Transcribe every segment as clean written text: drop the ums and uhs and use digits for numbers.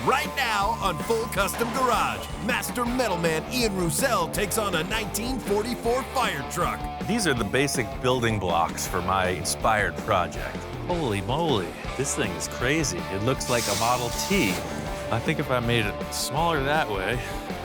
Right now on Full Custom Garage, Master Metalman Ian Roussel takes on a 1944 fire truck. These are the basic building blocks for my inspired project. Holy moly, this thing is crazy. It looks like a Model T. I think if I made it smaller that way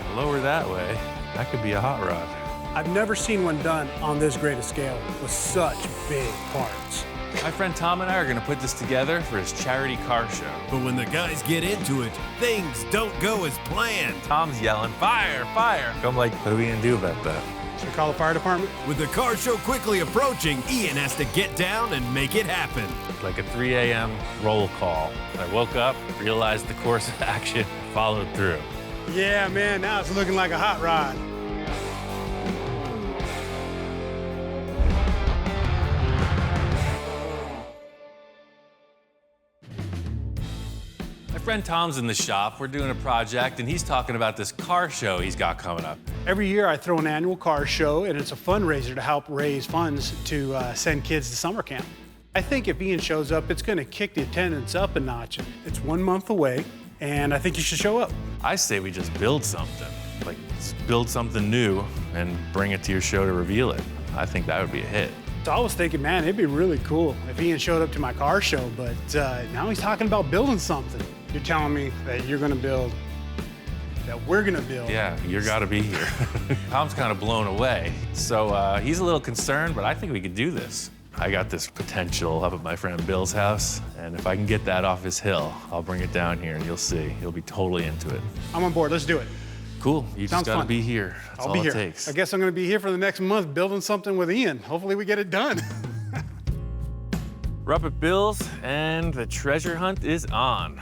and lower that way, that could be a hot rod. I've never seen one done on this great a scale with such big parts. My friend Tom and I are gonna put this together for his charity car show. But when the guys get into it, things don't go as planned. Tom's yelling, fire, fire. I'm like, what are we gonna do about that? Should I call the fire department? With the car show quickly approaching, Ian has to get down and make it happen. Like a 3 a.m. roll call. I woke up, realized the course of action, followed through. Yeah, man, now it's looking like a hot rod. My friend Tom's in the shop. We're doing a project, and he's talking about this car show he's got coming up. Every year I throw an annual car show, and it's a fundraiser to help raise funds to send kids to summer camp. I think if Ian shows up, it's going to kick the attendance up a notch. It's 1 month away, and I think you should show up. I say we just build something. Like, build something new and bring it to your show to reveal it. I think that would be a hit. So I was thinking, man, it'd be really cool if Ian showed up to my car show, but now he's talking about building something. You're telling me that you're gonna build, that we're gonna build. Yeah, you gotta be here. Tom's kind of blown away. So he's a little concerned, but I think we could do this. I got this potential up at my friend Bill's house, and if I can get that off his hill, I'll bring it down here and you'll see. He'll be totally into it. I'm on board, let's do it. Cool, you Sounds just gotta fun. be here. That's I'll all be it here. takes. I guess I'm gonna be here for the next month building something with Ian. Hopefully we get it done. We're up at Bill's, and the treasure hunt is on.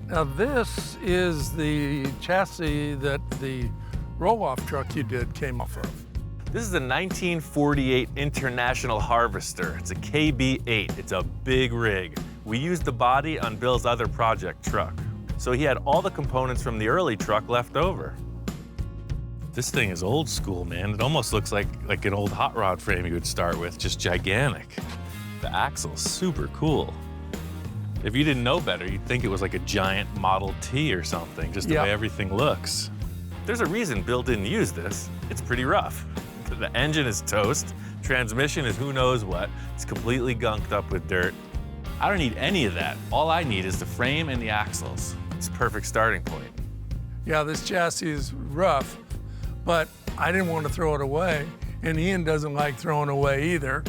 Now this is the chassis that the roll-off truck you did came off of. This is a 1948 International Harvester. It's a KB8. It's a big rig. We used the body on Bill's other project truck. So he had all the components from the early truck left over. This thing is old school, man. It almost looks like an old hot rod frame you would start with, just gigantic. The axle's super cool. If you didn't know better, you'd think it was like a giant Model T or something, just the way everything looks. There's a reason Bill didn't use this. It's pretty rough. The engine is toast, transmission is who knows what. It's completely gunked up with dirt. I don't need any of that. All I need is the frame and the axles. It's a perfect starting point. Yeah, this chassis is rough, but I didn't want to throw it away, and Ian doesn't like throwing away either.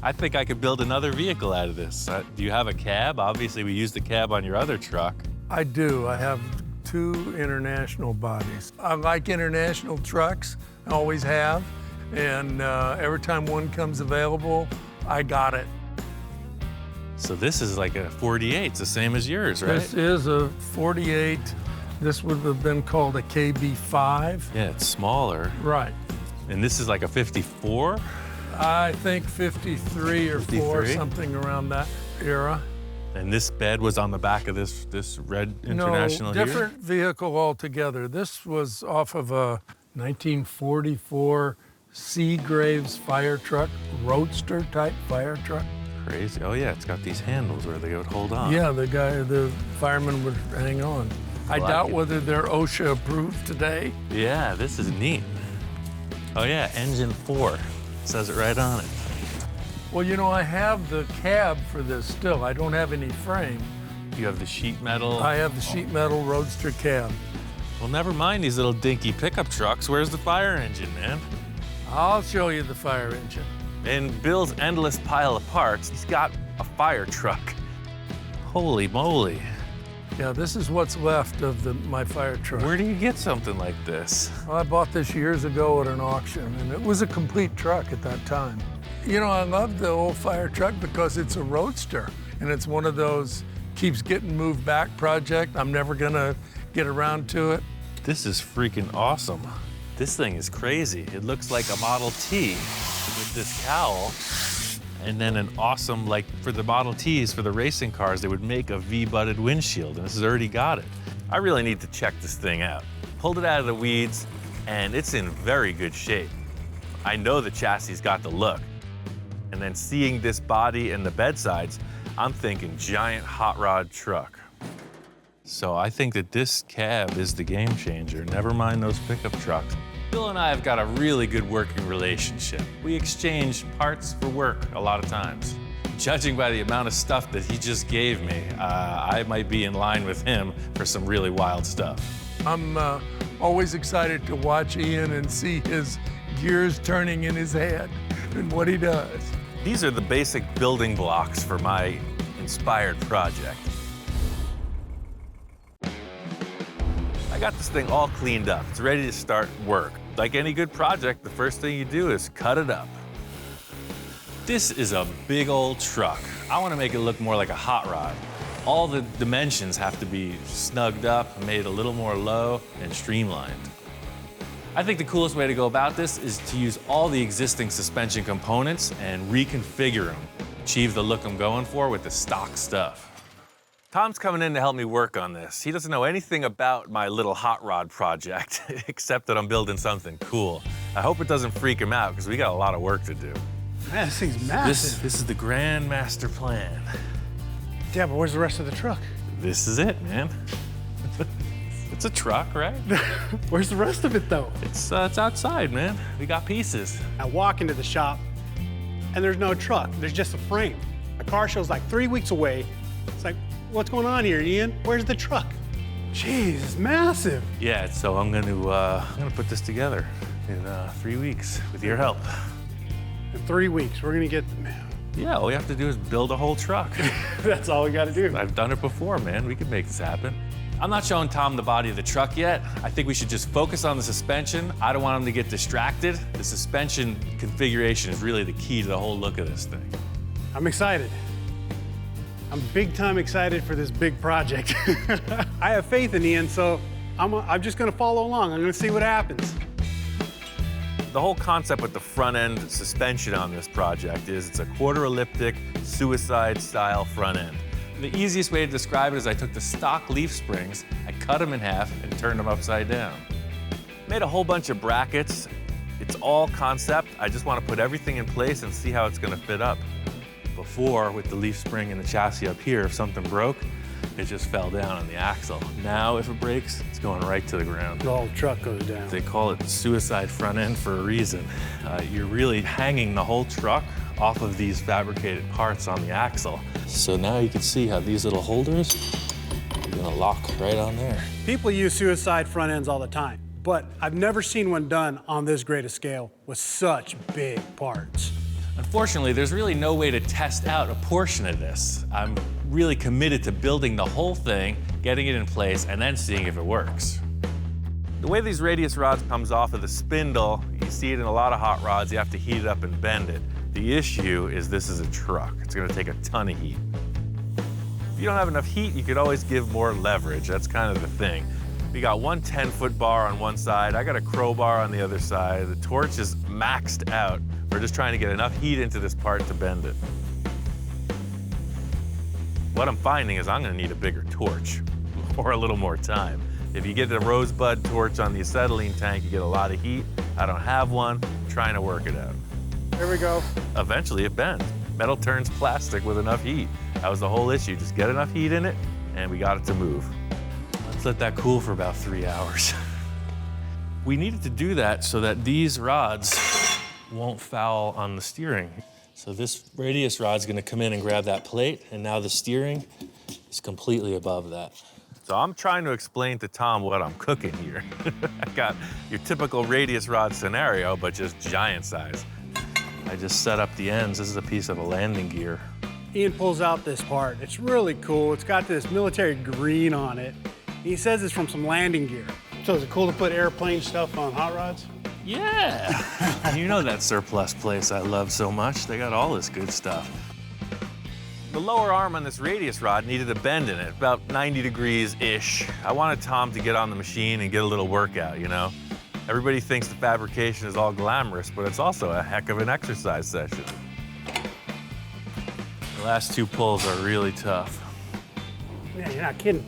I think I could build another vehicle out of this. Do you have a cab? Obviously, we used the cab on your other truck. I do. I have 2 international bodies. I like international trucks, I always have, and every time one comes available, I got it. So this is like a 48. It's the same as yours, right? This is a 48. This would have been called a KB5. Yeah, it's smaller. Right. And this is like a 54? I think 53 or 4, 53? something around that era. And this bed was on the back of this red International No, here? different vehicle altogether. This was off of a 1944 Seagraves fire truck, roadster type fire truck. Crazy. Oh yeah, it's got these handles where they would hold on. Yeah, the fireman would hang on. I Well, doubt whether they're OSHA approved today. Yeah, this is neat. Oh yeah, engine 4. Says it right on it. Well, you know, I have the cab for this still. I don't have any frame. You have the sheet metal. I have the sheet metal roadster cab. Well, never mind these little dinky pickup trucks. Where's the fire engine, man? I'll show you the fire engine. In Bill's endless pile of parts, he's got a fire truck. Holy moly. Yeah, this is what's left of my fire truck. Where do you get something like this? Well, I bought this years ago at an auction, and it was a complete truck at that time. You know, I love the old fire truck because it's a roadster, and it's one of those keeps getting moved back project. I'm never gonna get around to it. This is freaking awesome. This thing is crazy. It looks like a Model T with this cowl. And then an awesome, like for the Model Ts, for the racing cars, they would make a V-butted windshield, and this has already got it. I really need to check this thing out. Pulled it out of the weeds, and it's in very good shape. I know the chassis got the look. And then seeing this body and the bedsides, I'm thinking giant hot rod truck. So I think that this cab is the game changer, never mind those pickup trucks. Bill and I have got a really good working relationship. We exchange parts for work a lot of times. Judging by the amount of stuff that he just gave me, I might be in line with him for some really wild stuff. I'm always excited to watch Ian and see his gears turning in his head and what he does. These are the basic building blocks for my inspired project. I got this thing all cleaned up. It's ready to start work. Like any good project, the first thing you do is cut it up. This is a big old truck. I want to make it look more like a hot rod. All the dimensions have to be snugged up, made a little more low and streamlined. I think the coolest way to go about this is to use all the existing suspension components and reconfigure them, achieve the look I'm going for with the stock stuff. Tom's coming in to help me work on this. He doesn't know anything about my little hot rod project, except that I'm building something cool. I hope it doesn't freak him out, because we got a lot of work to do. Man, this thing's massive. This is the grand master plan. Yeah, but where's the rest of the truck? This is it, man. It's a truck, right? Where's the rest of it, though? It's outside, man. We got pieces. I walk into the shop, and there's no truck. There's just a frame. The car show's like 3 weeks away. It's like, what's going on here, Ian? Where's the truck? Jeez, it's massive. Yeah, so I'm gonna put this together in 3 weeks with your help. In 3 weeks, we're gonna get, man. Yeah, all we have to do is build a whole truck. That's all we gotta do. I've done it before, man. We could make this happen. I'm not showing Tom the body of the truck yet. I think we should just focus on the suspension. I don't want him to get distracted. The suspension configuration is really the key to the whole look of this thing. I'm excited. I'm big time excited for this big project. I have faith in Ian, so I'm just gonna follow along. I'm gonna see what happens. The whole concept with the front end suspension on this project is it's a quarter elliptic, suicide style front end. The easiest way to describe it is I took the stock leaf springs, I cut them in half and turned them upside down. Made a whole bunch of brackets. It's all concept. I just want to put everything in place and see how it's going to fit up. Before, with the leaf spring and the chassis up here, if something broke, it just fell down on the axle. Now, if it breaks, it's going right to the ground. The whole truck goes down. They call it suicide front end for a reason. You're really hanging the whole truck off of these fabricated parts on the axle. So now you can see how these little holders are gonna lock right on there. People use suicide front ends all the time, but I've never seen one done on this great a scale with such big parts. Unfortunately, there's really no way to test out a portion of this. I'm really committed to building the whole thing, getting it in place, and then seeing if it works. The way these radius rods comes off of the spindle, you see it in a lot of hot rods, you have to heat it up and bend it. The issue is this is a truck. It's gonna take a ton of heat. If you don't have enough heat, you could always give more leverage. That's kind of the thing. We got one 10-foot bar on one side. I got a crowbar on the other side. The torch is maxed out. We're just trying to get enough heat into this part to bend it. What I'm finding is I'm gonna need a bigger torch or a little more time. If you get the rosebud torch on the acetylene tank, you get a lot of heat. I don't have one. I'm trying to work it out. There we go. Eventually it bends. Metal turns plastic with enough heat. That was the whole issue. Just get enough heat in it, and we got it to move. Let's let that cool for about 3 hours. We needed to do that so that these rods won't foul on the steering. So this radius rod's gonna come in and grab that plate, and now the steering is completely above that. So I'm trying to explain to Tom what I'm cooking here. I got your typical radius rod scenario, but just giant size. I just set up the ends. This is a piece of a landing gear. Ian pulls out this part. It's really cool. It's got this military green on it. He says it's from some landing gear. So is it cool to put airplane stuff on hot rods? Yeah. You know that surplus place I love so much. They got all this good stuff. The lower arm on this radius rod needed a bend in it, about 90 degrees-ish. I wanted Tom to get on the machine and get a little workout, you know? Everybody thinks the fabrication is all glamorous, but it's also a heck of an exercise session. The last two pulls are really tough. Yeah, you're not kidding.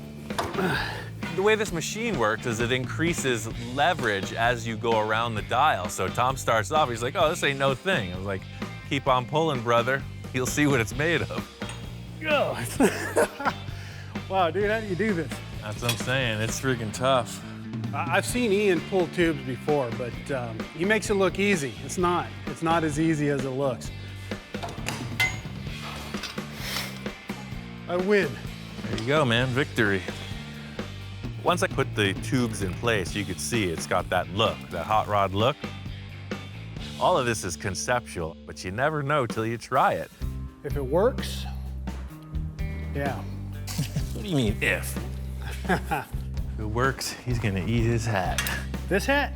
The way this machine works is it increases leverage as you go around the dial. So Tom starts off, he's like, oh, this ain't no thing. I was like, keep on pulling, brother. You'll see what it's made of. Oh. Wow, dude, how do you do this? That's what I'm saying. It's freaking tough. I've seen Ian pull tubes before, but he makes it look easy. It's not. It's not as easy as it looks. I win. There you go, man. Victory. Once I put the tubes in place, you could see it's got that look, that hot rod look. All of this is conceptual, but you never know till you try it. If it works, yeah. What do you mean, if? If it works, he's gonna eat his hat. This hat?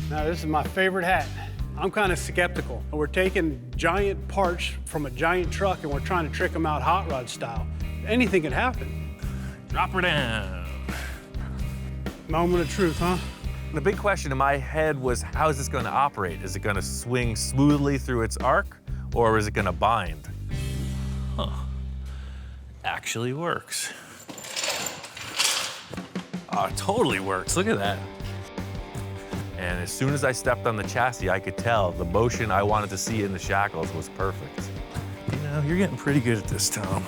Now, this is my favorite hat. I'm kind of skeptical. We're taking giant parts from a giant truck and we're trying to trick them out hot rod style. Anything can happen. Drop her down. Moment of truth, huh? The big question in my head was, how is this gonna operate? Is it gonna swing smoothly through its arc, or is it gonna bind? Huh. Actually works. Oh, it totally works. Look at that. And as soon as I stepped on the chassis, I could tell the motion I wanted to see in the shackles was perfect. You know, you're getting pretty good at this, Tom.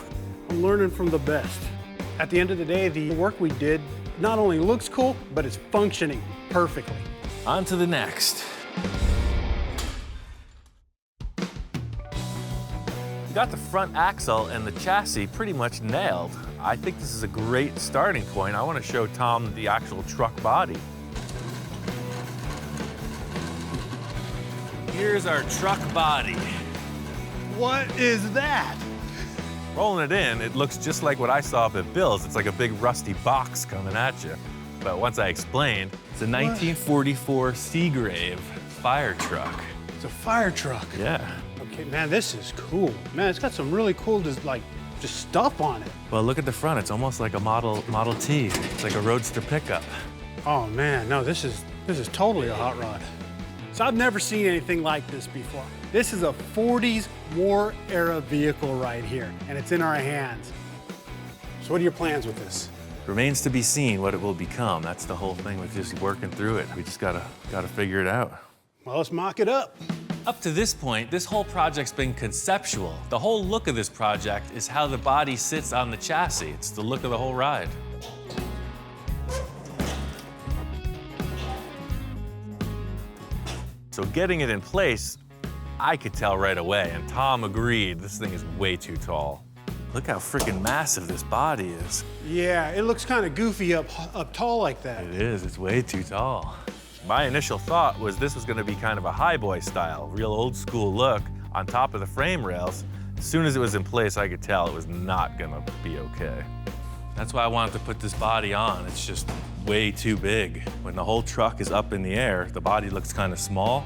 I'm learning from the best. At the end of the day, the work we did not only looks cool, but it's functioning perfectly. On to the next. We got the front axle and the chassis pretty much nailed. I think this is a great starting point. I want to show Tom the actual truck body. Here's our truck body. What is that? Rolling it in, it looks just like what I saw up at Bill's. It's like a big rusty box coming at you. But once I explained, it's a 1944 Seagrave fire truck. It's a fire truck. Yeah. Okay, man, this is cool. Man, it's got some really cool, just stuff on it. Well, look at the front. It's almost like a Model T. It's like a roadster pickup. Oh man, no, this is totally a hot rod. So I've never seen anything like this before. This is a 40s war era vehicle right here, and it's in our hands. So what are your plans with this? Remains to be seen what it will become. That's the whole thing with just working through it. We just gotta figure it out. Well, let's mock it up. Up to this point, this whole project's been conceptual. The whole look of this project is how the body sits on the chassis. It's the look of the whole ride. So getting it in place, I could tell right away, and Tom agreed, this thing is way too tall. Look how freaking massive this body is. Yeah, it looks kind of goofy up tall like that. It is, it's way too tall. My initial thought was this was gonna be kind of a highboy style, real old school look on top of the frame rails. As soon as it was in place, I could tell it was not gonna be okay. That's why I wanted to put this body on. It's just way too big. When the whole truck is up in the air, the body looks kind of small,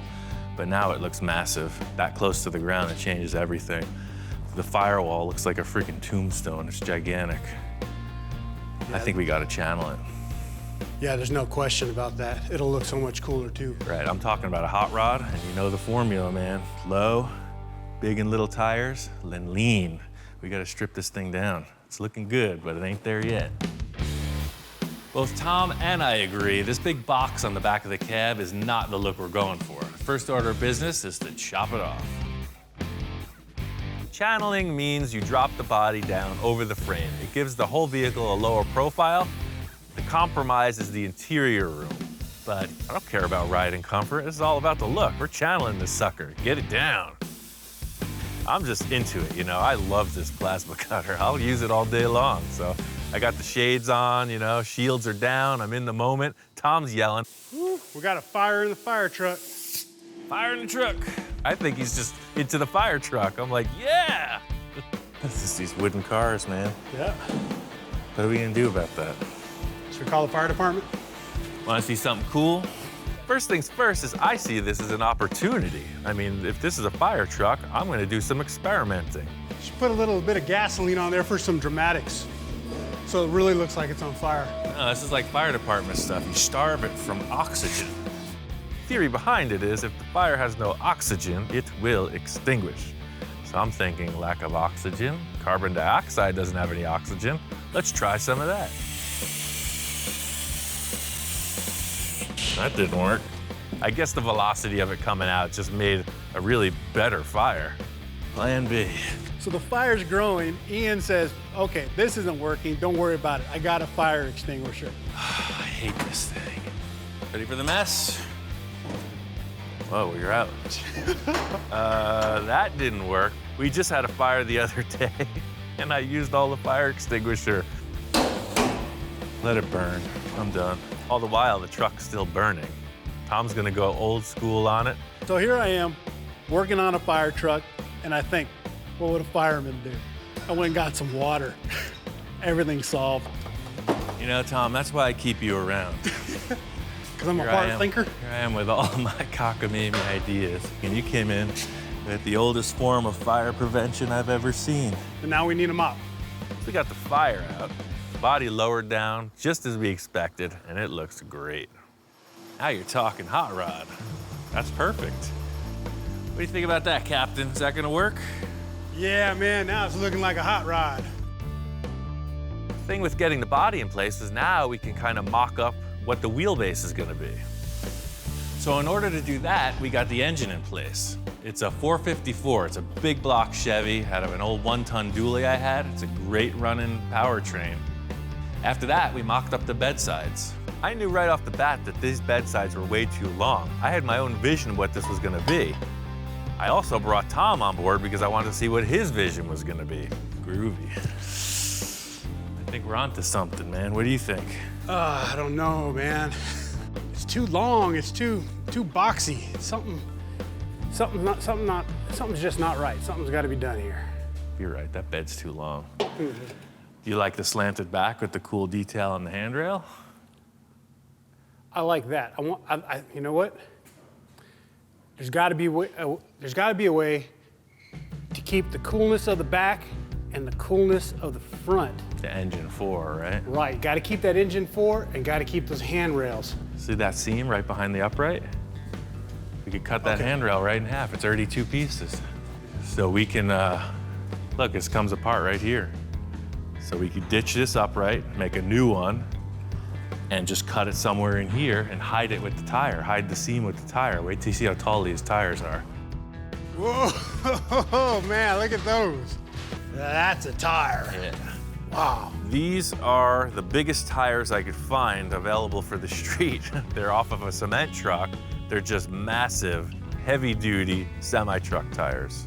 but now it looks massive. That close to the ground, it changes everything. The firewall looks like a freaking tombstone. It's gigantic. Yeah. I think we gotta channel it. Yeah, there's no question about that. It'll look so much cooler too. Right, I'm talking about a hot rod, and you know the formula, man. Low, big and little tires, then lean. We gotta strip this thing down. It's looking good, but it ain't there yet. Both Tom and I agree, this big box on the back of the cab is not the look we're going for. First order of business is to chop it off. Channeling means you drop the body down over the frame. It gives the whole vehicle a lower profile. The compromise is the interior room. But I don't care about riding comfort. This is all about the look. We're channeling this sucker. Get it down. I'm just into it, you know. I love this plasma cutter. I'll use it all day long. So I got the shades on, you know, shields are down. I'm in the moment. Tom's yelling. Woo, we got a fire in the fire truck. Fire in the truck. I think he's just into the fire truck. I'm like, yeah. It's just these wooden cars, man. Yeah. What are we gonna do about that? Should we call the fire department? Wanna see something cool? First things first is I see this as an opportunity. I mean, if this is a fire truck, I'm gonna do some experimenting. Should put a little bit of gasoline on there for some dramatics, so it really looks like it's on fire. No, this is like fire department stuff. You starve it from oxygen. Theory behind it is if the fire has no oxygen, it will extinguish. So I'm thinking lack of oxygen, carbon dioxide doesn't have any oxygen. Let's try some of that. That didn't work. I guess the velocity of it coming out just made a really better fire. Plan B. So the fire's growing. Ian says, okay, this isn't working. Don't worry about it. I got a fire extinguisher. I hate this thing. Ready for the mess? Whoa, you're out. That didn't work. We just had a fire the other day, and I used all the fire extinguisher. Let it burn. I'm done. All the while, the truck's still burning. Tom's gonna go old school on it. So here I am, working on a fire truck, and I think, what would a fireman do? I went and got some water. Everything's solved. You know, Tom, that's why I keep you around. Because I'm a hard thinker? Here I am with all my cockamamie ideas. And you came in with the oldest form of fire prevention I've ever seen. And now we need a mop. So we got the fire out, body lowered down, just as we expected, and it looks great. Now you're talking hot rod. That's perfect. What do you think about that, Captain? Is that gonna work? Yeah, man, now it's looking like a hot rod. The thing with getting the body in place is now we can kind of mock up what the wheelbase is gonna be. So in order to do that, we got the engine in place. It's a 454, it's a big block Chevy out of an old 1-ton dually I had. It's a great running powertrain. After that, we mocked up the bedsides. I knew right off the bat that these bedsides were way too long. I had my own vision of what this was gonna be. I also brought Tom on board because I wanted to see what his vision was gonna be. Groovy. I think we're onto something, man. What do you think? I don't know, man. It's too long, it's too boxy. Something's just not right. Something's gotta be done here. You're right, that bed's too long. Do you like the slanted back with the cool detail on the handrail? I like that. You know what? There's got to be a way to keep the coolness of the back and the coolness of the front. The engine 4, right? Right. Got to keep that engine 4 and got to keep those handrails. See that seam right behind the upright? We could cut that handrail right in half. It's already 2 pieces. So we can, look, this comes apart right here. So we could ditch this upright, make a new one, and just cut it somewhere in here and hide it with the tire, hide the seam with the tire. Wait till you see how tall these tires are. Whoa, man, look at those. That's a tire. Yeah. Wow. These are the biggest tires I could find available for the street. They're off of a cement truck. They're just massive, heavy-duty semi-truck tires.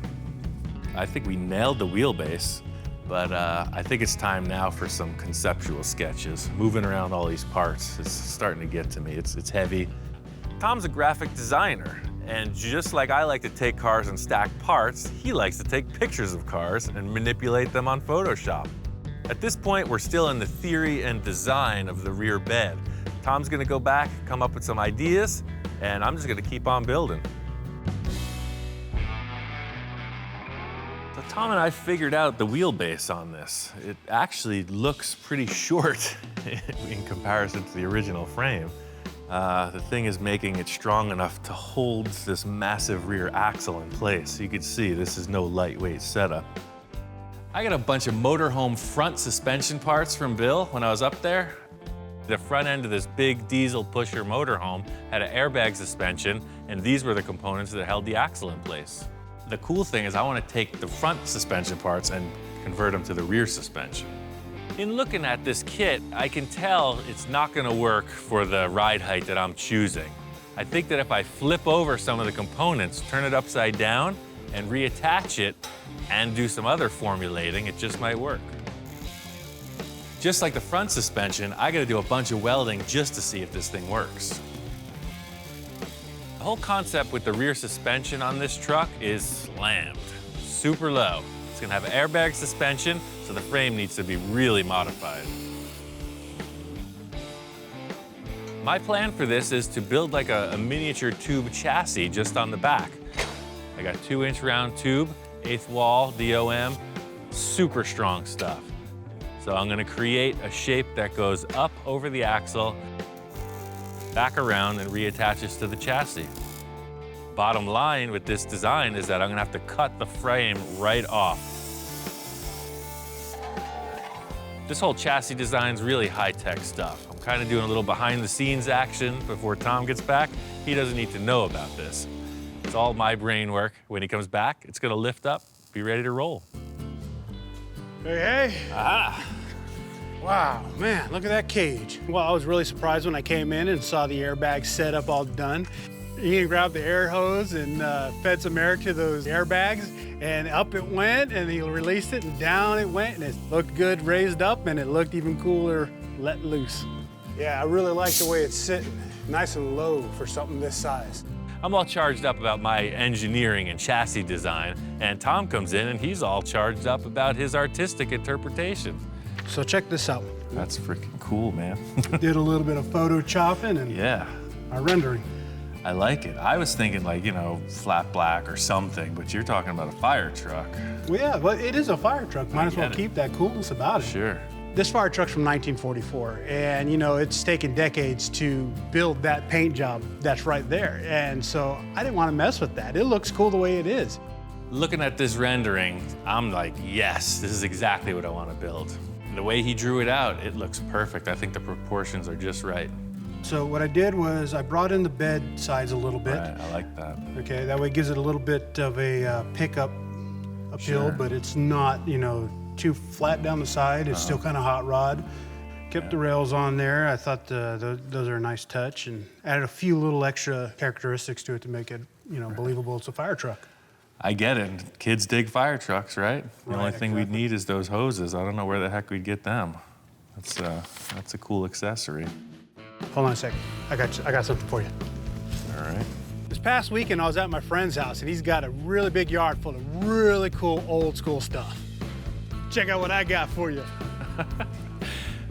I think we nailed the wheelbase. But I think it's time now for some conceptual sketches. Moving around all these parts is starting to get to me. It's heavy. Tom's a graphic designer, and just like I like to take cars and stack parts, he likes to take pictures of cars and manipulate them on Photoshop. At this point, we're still in the theory and design of the rear bed. Tom's gonna go back, come up with some ideas, and I'm just gonna keep on building. Tom and I figured out the wheelbase on this. It actually looks pretty short in comparison to the original frame. The thing is making it strong enough to hold this massive rear axle in place. You can see this is no lightweight setup. I got a bunch of motorhome front suspension parts from Bill when I was up there. The front end of this big diesel pusher motorhome had an airbag suspension, and these were the components that held the axle in place. The cool thing is I want to take the front suspension parts and convert them to the rear suspension. In looking at this kit, I can tell it's not going to work for the ride height that I'm choosing. I think that if I flip over some of the components, turn it upside down, and reattach it, and do some other formulating, it just might work. Just like the front suspension, I got to do a bunch of welding just to see if this thing works. The whole concept with the rear suspension on this truck is slammed, super low. It's gonna have airbag suspension, so the frame needs to be really modified. My plan for this is to build like a miniature tube chassis just on the back. I got 2-inch round tube, 1/8 wall, DOM, super strong stuff. So I'm gonna create a shape that goes up over the axle, back around, and reattaches to the chassis. Bottom line with this design is that I'm gonna have to cut the frame right off. This whole chassis design is really high-tech stuff. I'm kind of doing a little behind-the-scenes action before Tom gets back. He doesn't need to know about this. It's all my brain work. When he comes back, it's gonna lift up, be ready to roll. Hey. Ah. Wow, man, look at that cage. Well, I was really surprised when I came in and saw the airbag setup all done. Ian grabbed the air hose and fed some air to those airbags, and up it went, and he released it, and down it went, and it looked good raised up, and it looked even cooler let loose. Yeah, I really like the way it's sitting, nice and low for something this size. I'm all charged up about my engineering and chassis design, and Tom comes in and he's all charged up about his artistic interpretation. So check this out. That's freaking cool, man. Did a little bit of photo chopping and Yeah, my rendering. I like it. I was thinking like, you know, flat black or something, but you're talking about a fire truck. Well, yeah, well, it is a fire truck. Might as well get it. keep that coolness about it. Sure. This fire truck's from 1944, and you know, it's taken decades to build that paint job that's right there. And so I didn't want to mess with that. It looks cool the way it is. Looking at this rendering, I'm like, yes, this is exactly what I want to build. The way he drew it out, it looks perfect. I think the proportions are just right. So what I did was I brought in the bed sides a little bit. Right, I like that. Okay, that way it gives it a little bit of a pickup appeal, Sure. but it's not, you know, too flat down the side. It's still kind of hot rod. Kept the rails on there. I thought those are a nice touch, and added a few little extra characteristics to it to make it, you know, believable it's a fire truck. I get it. Kids dig fire trucks, right? The only Right, thing we'd exactly. need is those hoses. I don't know where the heck we'd get them. That's a cool accessory. Hold on a second. I got something for you. All right. This past weekend, I was at my friend's house, and he's got a really big yard full of really cool old school stuff. Check out what I got for you.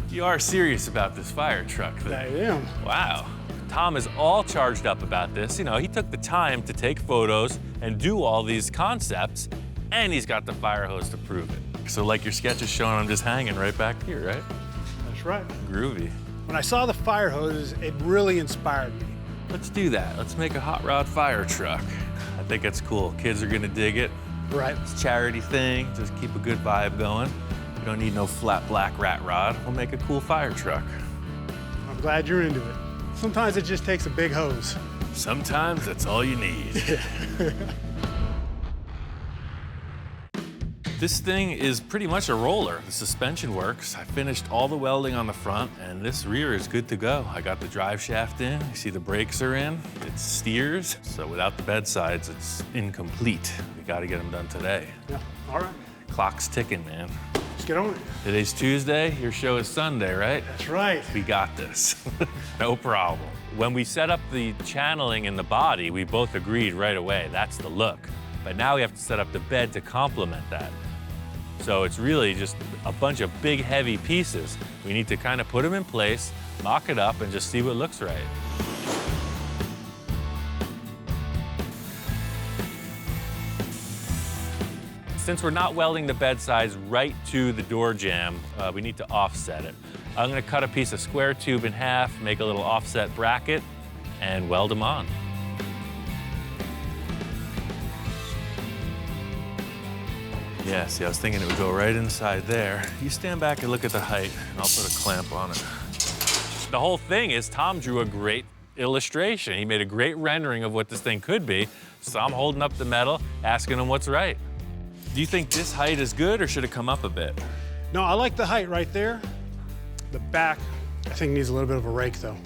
You are serious about this fire truck thing. I am. Wow. Tom is all charged up about this. You know, he took the time to take photos and do all these concepts, and he's got the fire hose to prove it. So like your sketch is showing, I'm just hanging right back here, right? That's right. Groovy. When I saw the fire hoses, it really inspired me. Let's do that. Let's make a hot rod fire truck. I think it's cool. Kids are gonna dig it. Right. It's a charity thing. Just keep a good vibe going. You don't need no flat black rat rod. We'll make a cool fire truck. I'm glad you're into it. Sometimes it just takes a big hose. Sometimes that's all you need. This thing is pretty much a roller. The suspension works. I finished all the welding on the front, and this rear is good to go. I got the drive shaft in. You see the brakes are in. It steers. So without the bed sides, it's incomplete. We got to get them done today. Yeah, all right. Clock's ticking, man. Let's get on it. Today's Tuesday. Your show is Sunday, right? That's right. We got this. No problem. When we set up the channeling in the body, we both agreed right away, that's the look. But now we have to set up the bed to complement that. So it's really just a bunch of big, heavy pieces. We need to kind of put them in place, mock it up, and just see what looks right. Since we're not welding the bed sides right to the door jamb, we need to offset it. I'm gonna cut a piece of square tube in half, make a little offset bracket, and weld them on. Yeah, see, I was thinking it would go right inside there. You stand back and look at the height, and I'll put a clamp on it. The whole thing is Tom drew a great illustration. He made a great rendering of what this thing could be, so I'm holding up the metal, asking him what's right. Do you think this height is good, or should it come up a bit? No, I like the height right there. The back, I think, needs a little bit of a rake, though.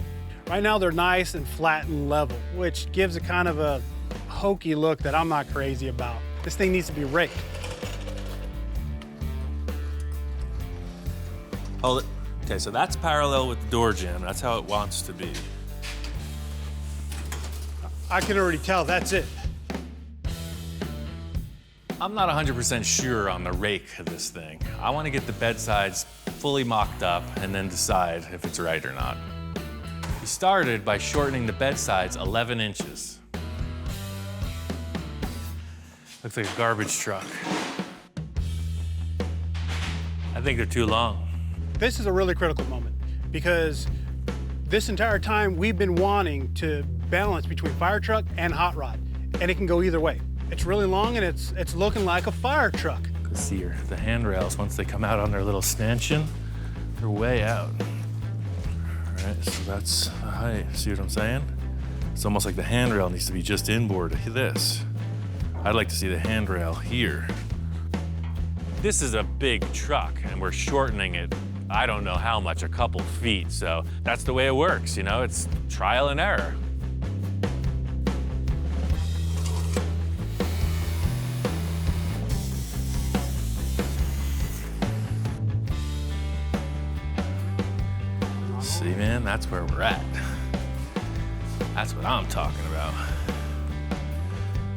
Right now, they're nice and flat and level, which gives it kind of a hokey look that I'm not crazy about. This thing needs to be raked. Hold it. Okay, so that's parallel with the door jamb. That's how it wants to be. I can already tell that's it. I'm not 100% sure on the rake of this thing. I want to get the bed sides fully mocked up and then decide if it's right or not. We started by shortening the bed sides 11 inches. Looks like a garbage truck. I think they're too long. This is a really critical moment because this entire time we've been wanting to balance between fire truck and hot rod, and it can go either way. It's really long and it's looking like a fire truck. You can see the handrails, once they come out on their little stanchion, they're way out. All right, so that's the height. See what I'm saying? It's almost like the handrail needs to be just inboard of this. I'd like to see the handrail here. This is a big truck, and we're shortening it, I don't know how much, a couple feet. So that's the way it works, you know? It's trial and error. See, man, that's where we're at. That's what I'm talking about.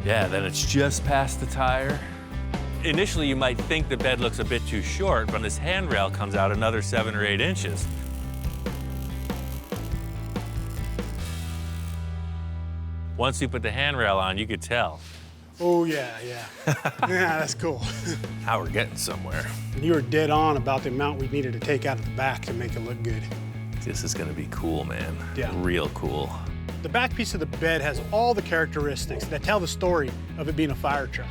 Yeah, then it's just past the tire. Initially, you might think the bed looks a bit too short, but this handrail comes out another 7 or 8 inches. Once you put the handrail on, you could tell. Oh, yeah. Yeah, that's cool. Now we're getting somewhere. And you were dead on about the amount we needed to take out of the back to make it look good. This is gonna be cool, man. Yeah. Real cool. The back piece of the bed has all the characteristics that tell the story of it being a fire truck.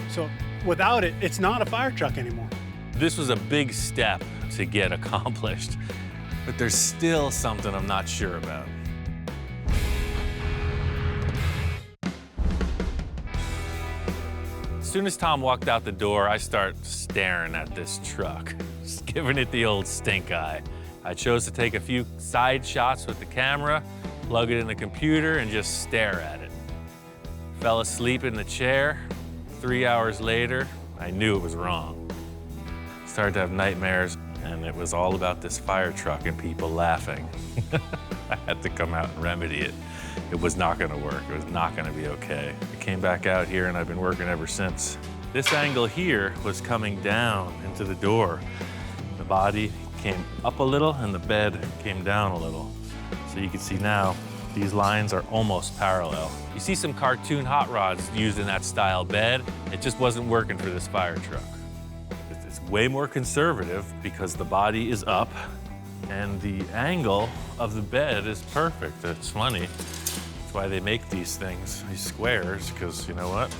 So without it, it's not a fire truck anymore. This was a big step to get accomplished, but there's still something I'm not sure about. As soon as Tom walked out the door, I start staring at this truck, just giving it the old stink eye. I chose to take a few side shots with the camera, plug it in the computer, and just stare at it. Fell asleep in the chair. 3 hours later, I knew it was wrong. Started to have nightmares, and it was all about this fire truck and people laughing. I had to come out and remedy it. It was not gonna work. It was not gonna be okay. I came back out here, and I've been working ever since. This angle here was coming down into the door. The body came up a little, and the bed came down a little. So you can see now, these lines are almost parallel. You see some cartoon hot rods used in that style bed. It just wasn't working for this fire truck. It's way more conservative because the body is up and the angle of the bed is perfect. It's funny. That's why they make these things, these squares, because you know what?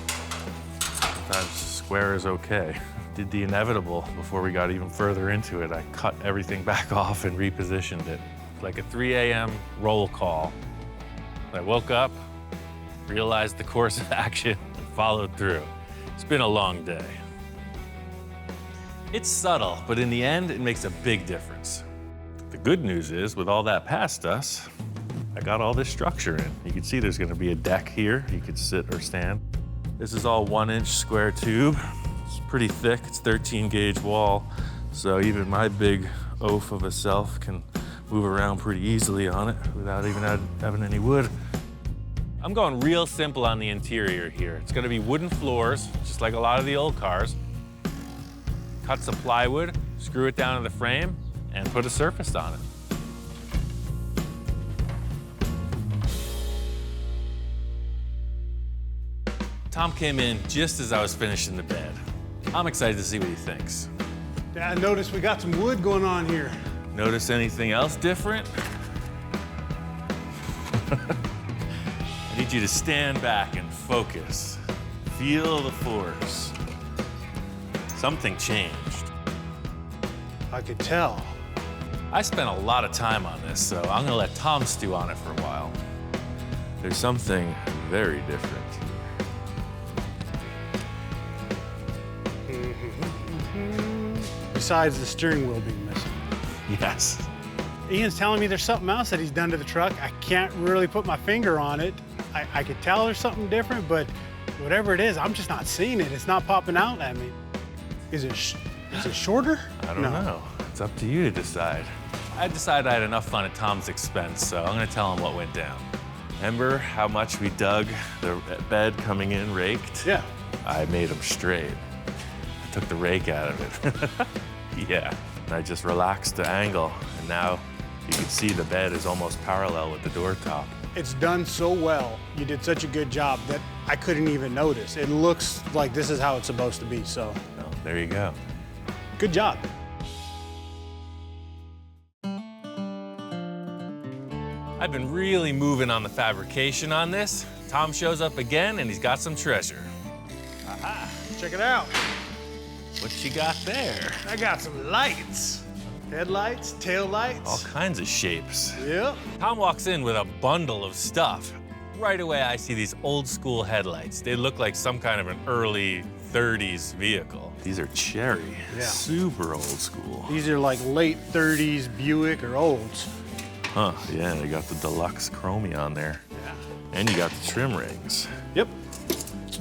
Sometimes square is okay. Did the inevitable before we got even further into it. I cut everything back off and repositioned it. Like a 3 a.m. roll call. I woke up, realized the course of action, and followed through. It's been a long day. It's subtle, but in the end, it makes a big difference. The good news is, with all that past us, I got all this structure in. You can see there's gonna be a deck here. You could sit or stand. This is all 1-inch square tube. It's pretty thick, it's 13 gauge wall. So even my big oaf of a self can move around pretty easily on it without even having any wood. I'm going real simple on the interior here. It's gonna be wooden floors, just like a lot of the old cars. Cut some plywood, screw it down to the frame, and put a surface on it. Tom came in just as I was finishing the bed. I'm excited to see what he thinks. Yeah, I noticed we got some wood going on here. Notice anything else different? I need you to stand back and focus. Feel the force. Something changed. I could tell. I spent a lot of time on this, so I'm gonna let Tom stew on it for a while. There's something very different. Besides the steering wheel being missing. Yes. Ian's telling me there's something else that he's done to the truck. I can't really put my finger on it. I could tell there's something different, but whatever it is, I'm just not seeing it. It's not popping out at me. Is it shorter? I don't know. It's up to you to decide. I decided I had enough fun at Tom's expense, so I'm gonna tell him what went down. Remember how much we dug the bed coming in raked? Yeah. I made them straight. I took the rake out of it. Yeah, and I just relaxed the angle, and now you can see the bed is almost parallel with the door top. It's done so well. You did such a good job that I couldn't even notice. It looks like this is how it's supposed to be, so. Well, there you go. Good job. I've been really moving on the fabrication on this. Tom shows up again, and he's got some treasure. Aha, check it out. What you got there? I got some lights. Headlights, tail lights. All kinds of shapes. Yep. Tom walks in with a bundle of stuff. Right away, I see these old school headlights. They look like some kind of an early 30s vehicle. These are cherry, Yeah. super old school. These are like late 30s Buick or Olds. Huh, yeah, they got the deluxe chromie on there. Yeah. And you got the trim rings. Yep.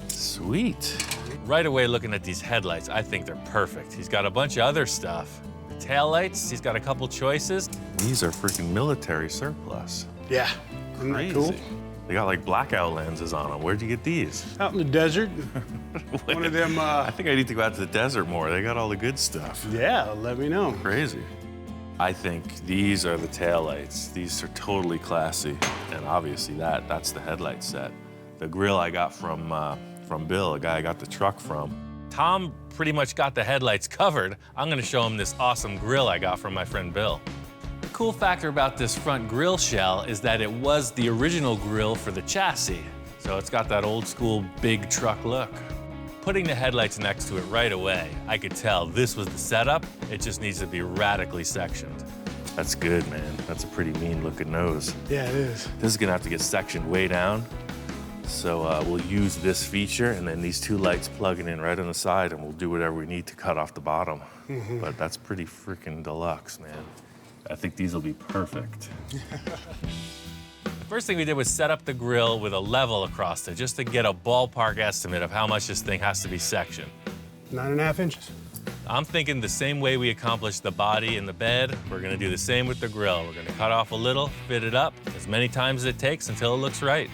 Sweet. Right away, looking at these headlights, I think they're perfect. He's got a bunch of other stuff. The taillights, he's got a couple choices. These are freaking military surplus. Yeah. Isn't that Crazy. cool? They got like blackout lenses on them. Where'd you get these? Out in the desert. One of them, I think I need to go out to the desert more. They got all the good stuff. yeah, let me know. Crazy. I think these are the taillights. These are totally classy. And obviously that's the headlight set. The grill I got from Bill, a guy I got the truck from. Tom pretty much got the headlights covered. I'm gonna show him this awesome grill I got from my friend Bill. The cool factor about this front grill shell is that it was the original grill for the chassis. So it's got that old school big truck look. Putting the headlights next to it right away, I could tell this was the setup. It just needs to be radically sectioned. That's good, man. That's a pretty mean looking nose. Yeah, it is. This is gonna have to get sectioned way down. So we'll use this feature and then these two lights plugging in right on the side and we'll do whatever we need to cut off the bottom. But that's pretty freaking deluxe, man. I think these will be perfect. The first thing we did was set up the grill with a level across it just to get a ballpark estimate of how much this thing has to be sectioned. 9.5 inches. I'm thinking the same way we accomplished the body and the bed, we're gonna do the same with the grill. We're gonna cut off a little, fit it up as many times as it takes until it looks right.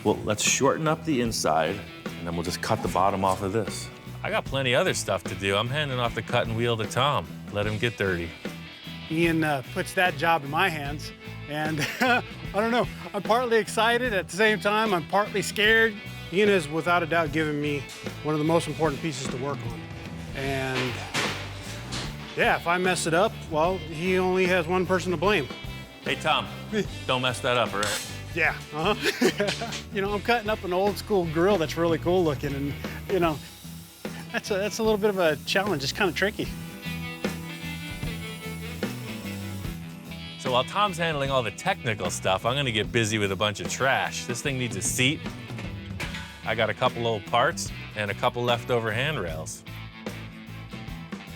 Well, let's shorten up the inside and then we'll just cut the bottom off of this. I got plenty other stuff to do. I'm handing off the cutting wheel to Tom. Let him get dirty. Ian puts that job in my hands, and I don't know, I'm partly excited, at the same time, I'm partly scared. Ian has without a doubt given me one of the most important pieces to work on. And yeah, if I mess it up, well, he only has one person to blame. Hey, Tom, don't mess that up, all right? Yeah, You know, I'm cutting up an old school grill that's really cool looking, and you know, that's a little bit of a challenge. It's kind of tricky. So while Tom's handling all the technical stuff, I'm gonna get busy with a bunch of trash. This thing needs a seat. I got a couple old parts and a couple leftover handrails.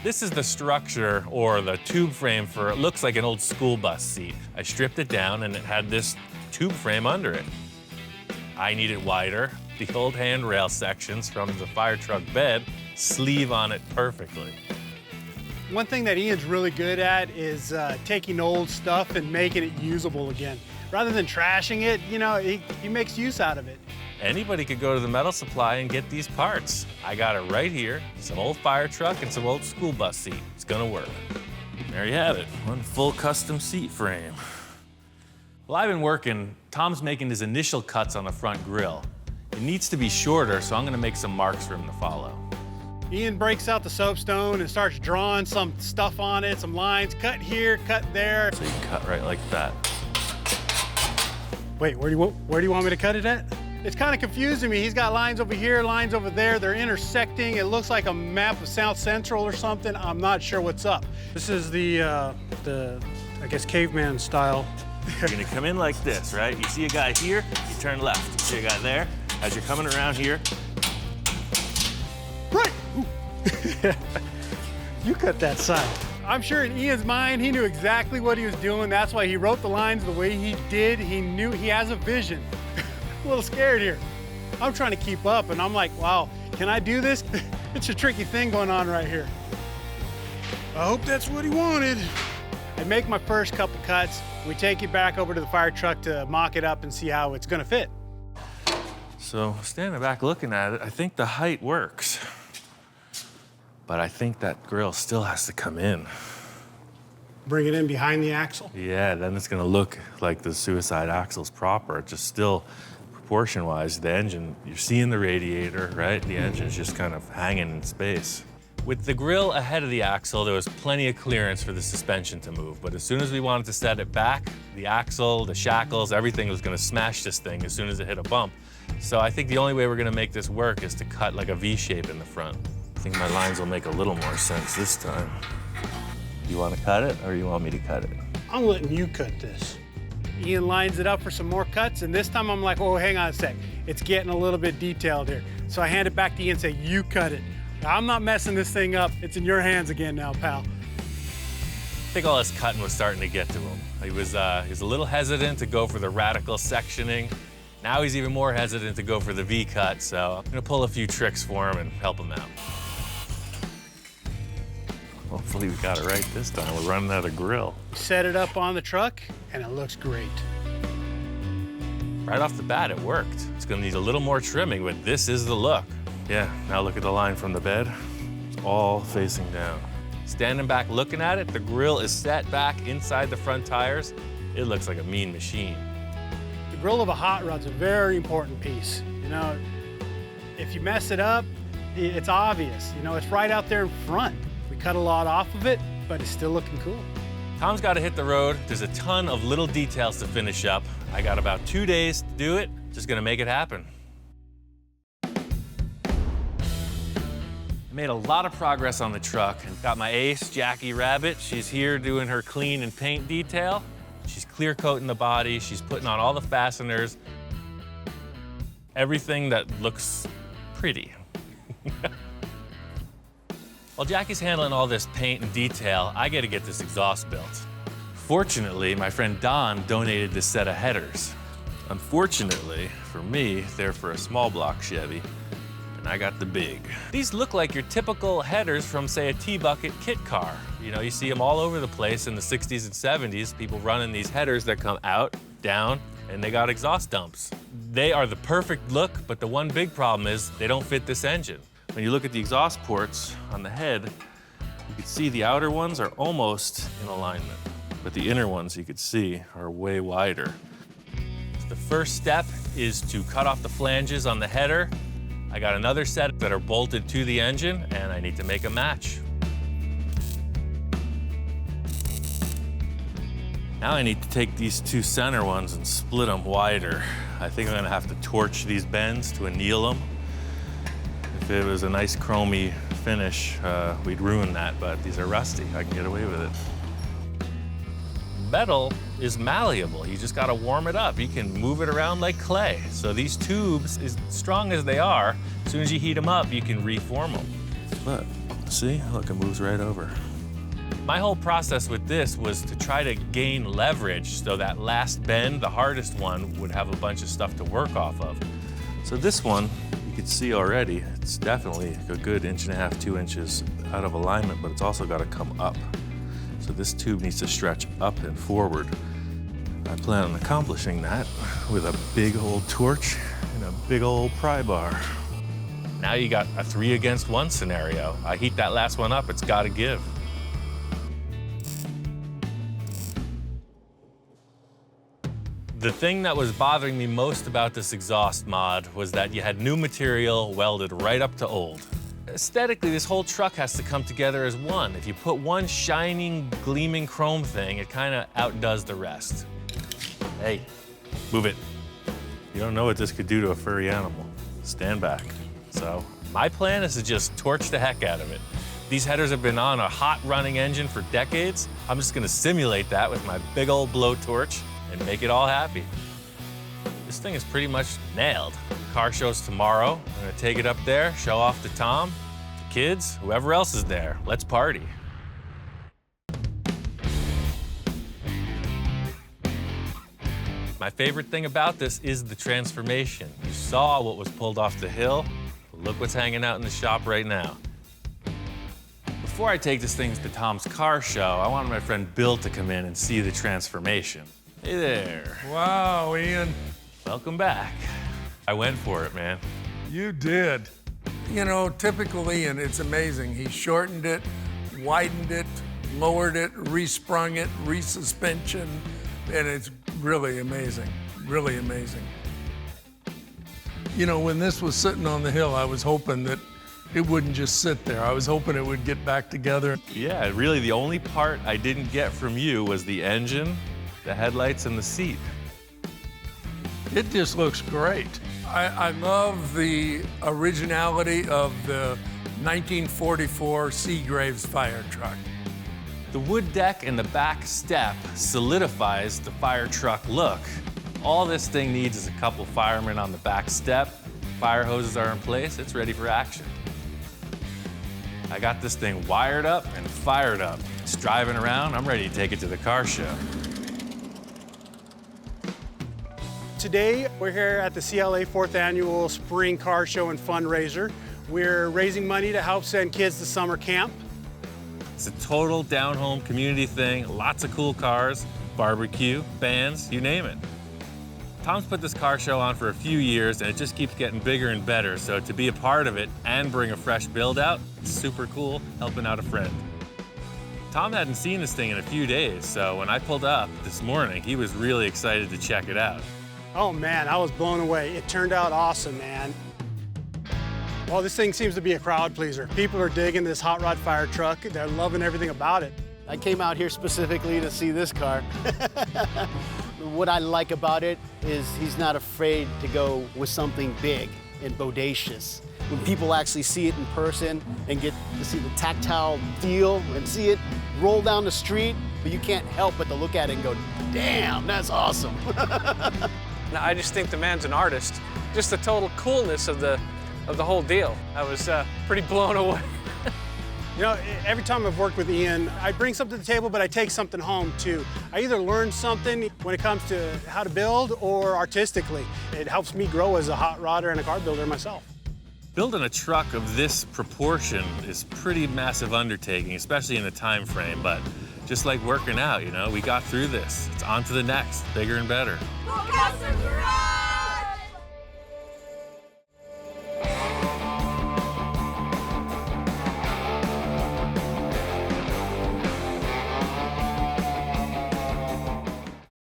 This is the structure or the tube frame for, it looks like an old school bus seat. I stripped it down and it had this tube frame under it. I need it wider. The old handrail sections from the fire truck bed sleeve on it perfectly. One thing that Ian's really good at is taking old stuff and making it usable again. Rather than trashing it, you know, he makes use out of it. Anybody could go to the metal supply and get these parts. I got it right here, some old fire truck and some old school bus seat. It's gonna work. There you have it, one full custom seat frame. While I've been working, Tom's making his initial cuts on the front grille. It needs to be shorter, so I'm gonna make some marks for him to follow. Ian breaks out the soapstone and starts drawing some stuff on it, some lines, cut here, cut there. So you can cut right like that. Wait, where do you want me to cut it at? It's kind of confusing me. He's got lines over here, lines over there. They're intersecting. It looks like a map of South Central or something. I'm not sure what's up. This is the I guess, caveman style. You're gonna come in like this, right? You see a guy here, you turn left. You see a guy there. As you're coming around here, Right. You cut that side. I'm sure in Ian's mind, he knew exactly what he was doing. That's why he wrote the lines the way he did. He knew he has a vision. A little scared here. I'm trying to keep up, and I'm like, wow, can I do this? It's a tricky thing going on right here. I hope that's what he wanted. I make my first couple cuts. We take it back over to the fire truck to mock it up and see how it's gonna fit. so standing back looking at it, I think the height works. But I think that grill still has to come in. Bring it in behind the axle. Yeah, then it's gonna look like the suicide axle's proper. It just still, proportion-wise, the engine, you're seeing the radiator, right? The engine's just kind of hanging in space. With the grill ahead of the axle, there was plenty of clearance for the suspension to move. But as soon as we wanted to set it back, the axle, the shackles, everything was gonna smash this thing as soon as it hit a bump. So I think the only way we're gonna make this work is to cut like a V shape in the front. I think my lines will make a little more sense this time. You want to cut it, or you want me to cut it? I'm letting you cut this. Ian lines it up for some more cuts, and this time I'm like, oh, hang on a sec. It's getting a little bit detailed here. So I hand it back to Ian and say, you cut it. I'm not messing this thing up. It's in your hands again now, pal. I think all this cutting was starting to get to him. He was a little hesitant to go for the radical sectioning. Now he's even more hesitant to go for the V-cut, so I'm gonna pull a few tricks for him and help him out. Hopefully we got it right this time. We're running out of grill. Set it up on the truck, and it looks great. Right off the bat, it worked. It's gonna need a little more trimming, but this is the look. Yeah, now look at the line from the bed. It's all facing down. Standing back looking at it, the grill is set back inside the front tires. It looks like a mean machine. The grill of a hot rod's a very important piece. You know, if you mess it up, it's obvious. You know, it's right out there in front. We cut a lot off of it, but it's still looking cool. Tom's got to hit the road. There's a ton of little details to finish up. I got about 2 days to do it. Just gonna make it happen. I made a lot of progress on the truck and got my ace, Jackie Rabbit. She's here doing her clean and paint detail. She's clear coating the body. She's putting on all the fasteners. Everything that looks pretty. While Jackie's handling all this paint and detail, I got to get this exhaust built. Fortunately, my friend Don donated this set of headers. Unfortunately, for me, they're for a small block Chevy, and I got the big. These look like your typical headers from, say, a T-bucket kit car. You know, you see them all over the place in the 60s and 70s, people running these headers that come out, down, and they got exhaust dumps. They are the perfect look, but the one big problem is they don't fit this engine. When you look at the exhaust ports on the head, you can see the outer ones are almost in alignment, but the inner ones you could see are way wider. So the first step is to cut off the flanges on the header. I got another set that are bolted to the engine, and I need to make a match. Now I need to take these two center ones and split them wider. I think I'm gonna have to torch these bends to anneal them. If it was a nice chromy finish, we'd ruin that, but these are rusty. I can get away with it. Metal is malleable. You just gotta warm it up. You can move it around like clay. So these tubes, as strong as they are, as soon as you heat them up, you can reform them. But see, look, it moves right over. My whole process with this was to try to gain leverage so that last bend, the hardest one, would have a bunch of stuff to work off of. So this one, you can see already, it's definitely a good 1.5 to 2 inches out of alignment, but it's also gotta come up. So this tube needs to stretch up and forward. I plan on accomplishing that with a big old torch and a big old pry bar. Now you got a 3 against 1 scenario. I heat that last one up, it's gotta give. The thing that was bothering me most about this exhaust mod was that you had new material welded right up to old. Aesthetically, this whole truck has to come together as one. If you put one shining, gleaming chrome thing, it kind of outdoes the rest. Hey, move it. You don't know what this could do to a furry animal. Stand back. So my plan is to just torch the heck out of it. These headers have been on a hot running engine for decades. I'm just gonna simulate that with my big old blowtorch and make it all happy. This thing is pretty much nailed. Car show's tomorrow. I'm gonna take it up there, show off to Tom, the kids, whoever else is there. Let's party. My favorite thing about this is the transformation. You saw what was pulled off the hill. Look what's hanging out in the shop right now. Before I take this thing to Tom's car show, I wanted my friend Bill to come in and see the transformation. Hey there. Wow, Ian. Welcome back. I went for it, man. You did. You know, typical Ian, it's amazing. He shortened it, widened it, lowered it, resprung it, resuspension, and it's really amazing, really amazing. You know, when this was sitting on the hill, I was hoping that it wouldn't just sit there. I was hoping it would get back together. Yeah, really the only part I didn't get from you was the engine, the headlights, and the seat. It just looks great. I love the originality of the 1944 Seagraves fire truck. The wood deck and the back step solidifies the fire truck look. All this thing needs is a couple firemen on the back step, Fire hoses are in place, it's ready for action. I got this thing wired up and fired up. It's driving around, I'm ready to take it to the car show. Today, we're here at the CLA 4th Annual Spring Car Show and Fundraiser. We're raising money to help send kids to summer camp. It's a total down-home community thing, lots of cool cars, barbecue, bands, you name it. Tom's put this car show on for a few years and it just keeps getting bigger and better, so to be a part of it and bring a fresh build out, it's super cool, helping out a friend. Tom hadn't seen this thing in a few days, so when I pulled up this morning, he was really excited to check it out. Oh man, I was blown away. It turned out awesome, man. Well, this thing seems to be a crowd pleaser. People are digging this hot rod fire truck. They're loving everything about it. I came out here specifically to see this car. What I like about it is he's not afraid to go with something big and bodacious. When people actually see it in person and get to see the tactile feel and see it roll down the street, but you can't help but to look at it and go, damn, that's awesome. I just think the man's an artist. Just the total coolness of the whole deal. I was pretty blown away. You know, every time I've worked with Ian, I bring something to the table, but I take something home too. I either learn something when it comes to how to build or artistically. It helps me grow as a hot rodder and a car builder myself. Building a truck of this proportion is a pretty massive undertaking, especially in the time frame, but just like working out, you know, we got through this. It's on to the next, bigger and better. Full Custom Garage!